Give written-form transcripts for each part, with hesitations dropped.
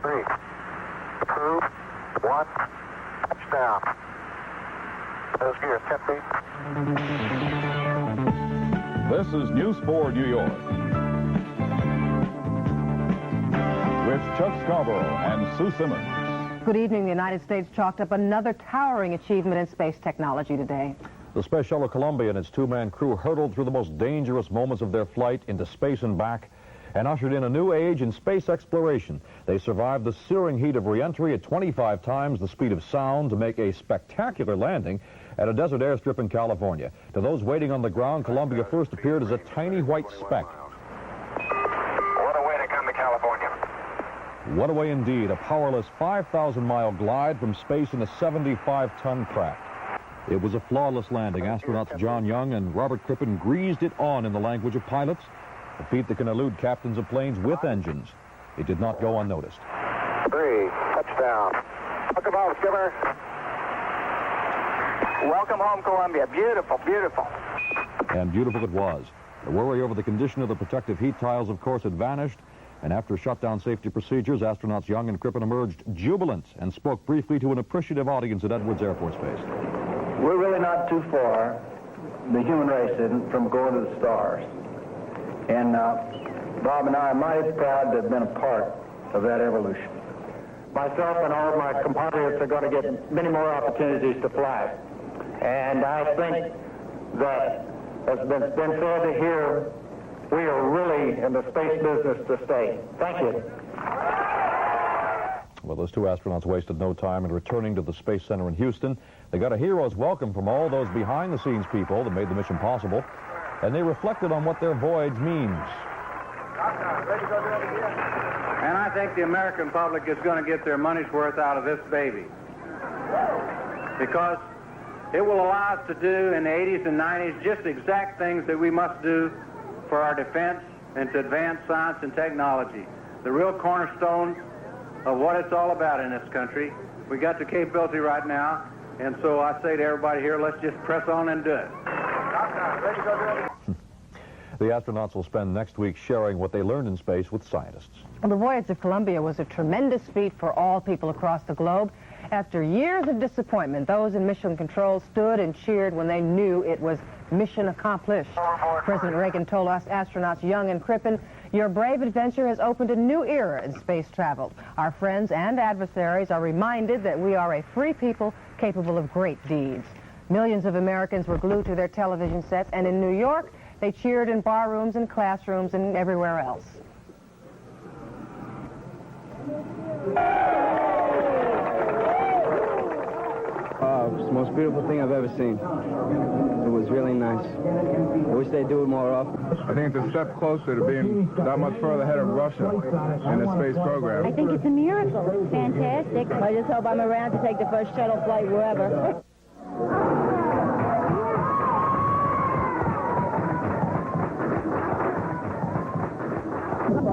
3, 2, 1, touchdown. Those gears, 10 feet. This is News 4 New York. With Chuck Scarborough and Sue Simmons. Good evening. The United States chalked up another towering achievement in space technology today. The Space Shuttle Columbia and its two-man crew hurtled through the most dangerous moments of their flight into space and back and ushered in a new age in space exploration. They survived the searing heat of re-entry at 25 times the speed of sound to make a spectacular landing at a desert airstrip in California. To those waiting on the ground, Columbia first appeared as a tiny white speck. What a way to come to California. What a way indeed, a powerless 5,000-mile glide from space in a 75-ton craft. It was a flawless landing. Astronauts John Young and Robert Crippen greased it on in the language of pilots, a feat that can elude captains of planes with engines. It did not go unnoticed. 3, touchdown. Talk about skipper. Welcome home, Columbia. Beautiful, beautiful. And beautiful it was. The worry over the condition of the protective heat tiles, of course, had vanished. And after shutdown safety procedures, astronauts Young and Crippen emerged jubilant and spoke briefly to an appreciative audience at Edwards Air Force Base. We're really not too far, the human race isn't, from going to the stars. And Bob and I are mighty proud to have been a part of that evolution. Myself and all of my compatriots are going to get many more opportunities to fly. And I think that, as has been said here, we are really in the space business to stay. Thank you. Well, those two astronauts wasted no time in returning to the Space Center in Houston. They got a hero's welcome from all those behind-the-scenes people that made the mission possible, and they reflected on what their voyage means. And I think the American public is going to get their money's worth out of this baby, because it will allow us to do in the 80s and 90s just exact things that we must do for our defense and to advance science and technology, the real cornerstone of what it's all about in this country. We got the capability right now, and so I say to everybody here, let's just press on and do it. The astronauts will spend next week sharing what they learned in space with scientists. Well, the voyage of Columbia was a tremendous feat for all people across the globe. After years of disappointment, those in mission control stood and cheered when they knew it was mission accomplished. President Reagan told us astronauts Young and Crippen, "Your brave adventure has opened a new era in space travel. Our friends and adversaries are reminded that we are a free people capable of great deeds." Millions of Americans were glued to their television sets, and in New York, they cheered in bar rooms and classrooms and everywhere else. It's the most beautiful thing I've ever seen. It was really nice. I wish they'd do it more often. I think it's a step closer to being that much further ahead of Russia in the space program. I think it's a miracle. It's fantastic. I just hope I'm around to take the first shuttle flight wherever.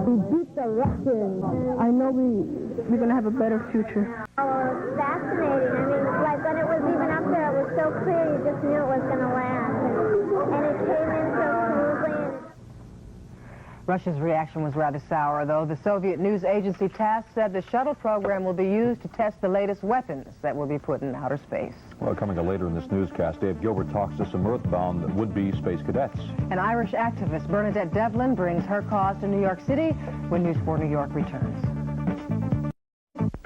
We beat the Russians. I know we're going to have a better future. Oh, fascinating. I mean, like when it was even up there, it was so clear, you just knew it was going to land. And it came in so smoothly. Russia's reaction was rather sour, though. The Soviet news agency TASS said the shuttle program will be used to test the latest weapons that will be put in outer space. Well, coming up later in this newscast, Dave Gilbert talks to some Earthbound would-be space cadets. An Irish activist, Bernadette Devlin, brings her cause to New York City when News 4 New York returns.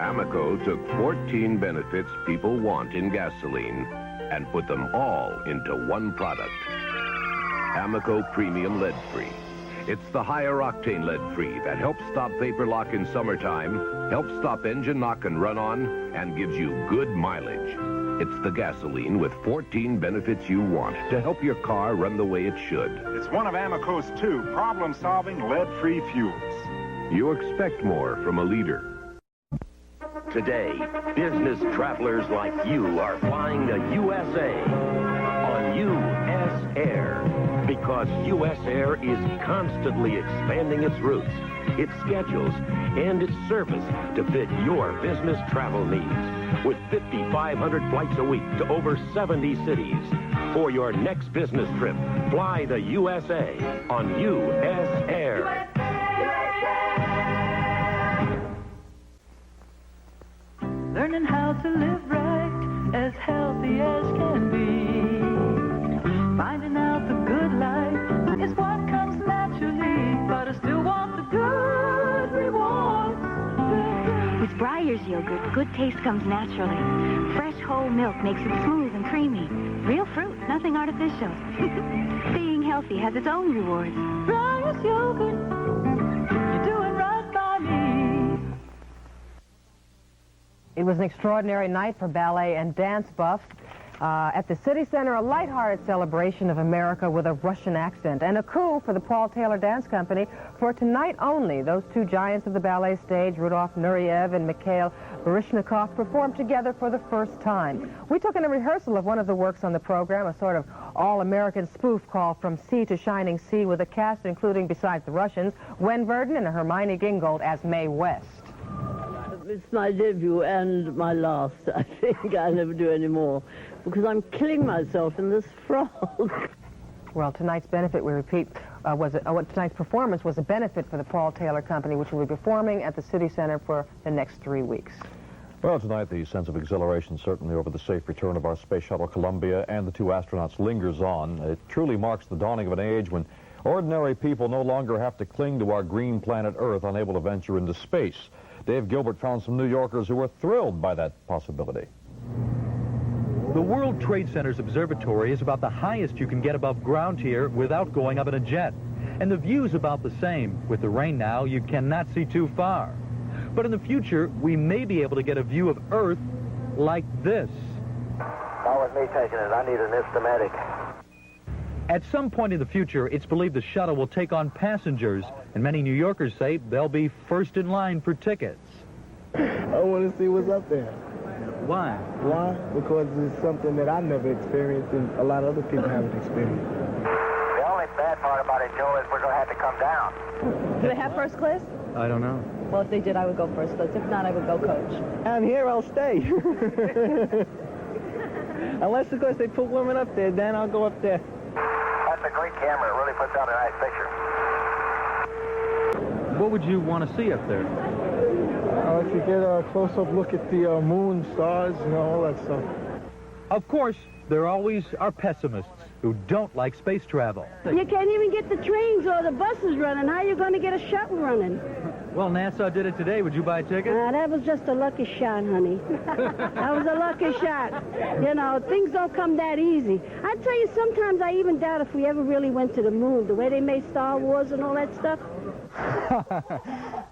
Amoco took 14 benefits people want in gasoline and put them all into one product. Amoco Premium Lead-Free. It's the higher octane lead-free that helps stop vapor lock in summertime, helps stop engine knock and run-on, and gives you good mileage. It's the gasoline with 14 benefits you want to help your car run the way it should. It's one of Amoco's 2 problem-solving lead-free fuels. You expect more from a leader. Today, business travelers like you are flying the USA on U.S. Air. Because U.S. Air is constantly expanding its routes, its schedules, and its service to fit your business travel needs. With 5,500 flights a week to over 70 cities. For your next business trip, fly the USA on U.S. Air. learning how to live right, as healthy as can be. Finding out the good life is what comes naturally, but I still want the good rewards. With Breyer's yogurt, good taste comes naturally. Fresh whole milk makes it smooth and creamy. Real fruit, nothing artificial. Being healthy has its own rewards. Breyer's yogurt, you're doing right by me. It was an extraordinary night for ballet and dance buffs. At the City Center, a lighthearted celebration of America with a Russian accent, and a coup for the Paul Taylor Dance Company. For tonight only, those two giants of the ballet stage, Rudolf Nureyev and Mikhail Baryshnikov, performed together for the first time. We took in a rehearsal of one of the works on the program, a sort of all-American spoof called From Sea to Shining Sea, with a cast including, besides the Russians, Wen Verdon and Hermione Gingold as Mae West. It's my debut and my last. I think I'll never do any more, because I'm killing myself in this frog. Well, tonight's benefit, we repeat, tonight's performance was a benefit for the Paul Taylor Company, which will be performing at the City Center for the next 3 weeks. Well, tonight the sense of exhilaration certainly over the safe return of our space shuttle Columbia and the two astronauts lingers on. It truly marks the dawning of an age when ordinary people no longer have to cling to our green planet Earth, unable to venture into space. Dave Gilbert found some New Yorkers who were thrilled by that possibility. The World Trade Center's observatory is about the highest you can get above ground here without going up in a jet. And the view's about the same. With the rain now, you cannot see too far. But in the future, we may be able to get a view of Earth like this. Not with me taking it. I need an Instamatic. At some point in the future, it's believed the shuttle will take on passengers, and many New Yorkers say they'll be first in line for tickets. I want to see what's up there. Why? Why? Because it's something that I never experienced and a lot of other people haven't experienced. The only bad part about it, Joe, is we're going to have to come down. Do they have first class? I don't know. Well, if they did, I would go first class. If not, I would go coach. I'm here, I'll stay. Unless, of course, they put women up there, then I'll go up there. That's a great camera. It really puts out a nice picture. What would you want to see up there? I like to get a close-up look at the moon, stars, you know, all that stuff. Of course, there always are pessimists who don't like space travel. You can't even get the trains or the buses running. How are you going to get a shuttle running? Well, NASA did it today. Would you buy a ticket? That was just a lucky shot, honey. That was a lucky shot. You know, things don't come that easy. I tell you, sometimes I even doubt if we ever really went to the moon, the way they made Star Wars and all that stuff.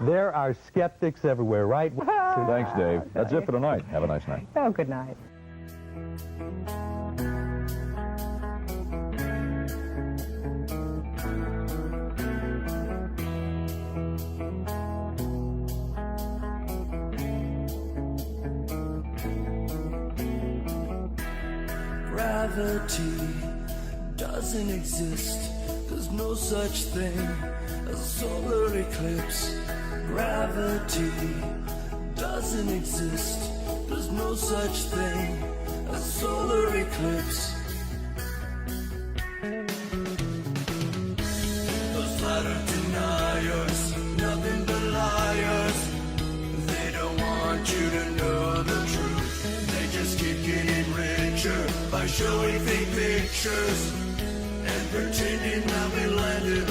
There are skeptics everywhere, right? Thanks, Dave. That's it for tonight. Have a nice night. Oh, good night. Gravity doesn't exist. There's no such thing as a solar eclipse. Gravity doesn't exist. There's no such thing as a solar eclipse. Those flat earth deniers, nothing but liars. They don't want you to know the truth. They just keep getting richer by showing fake pictures and pretending now we landed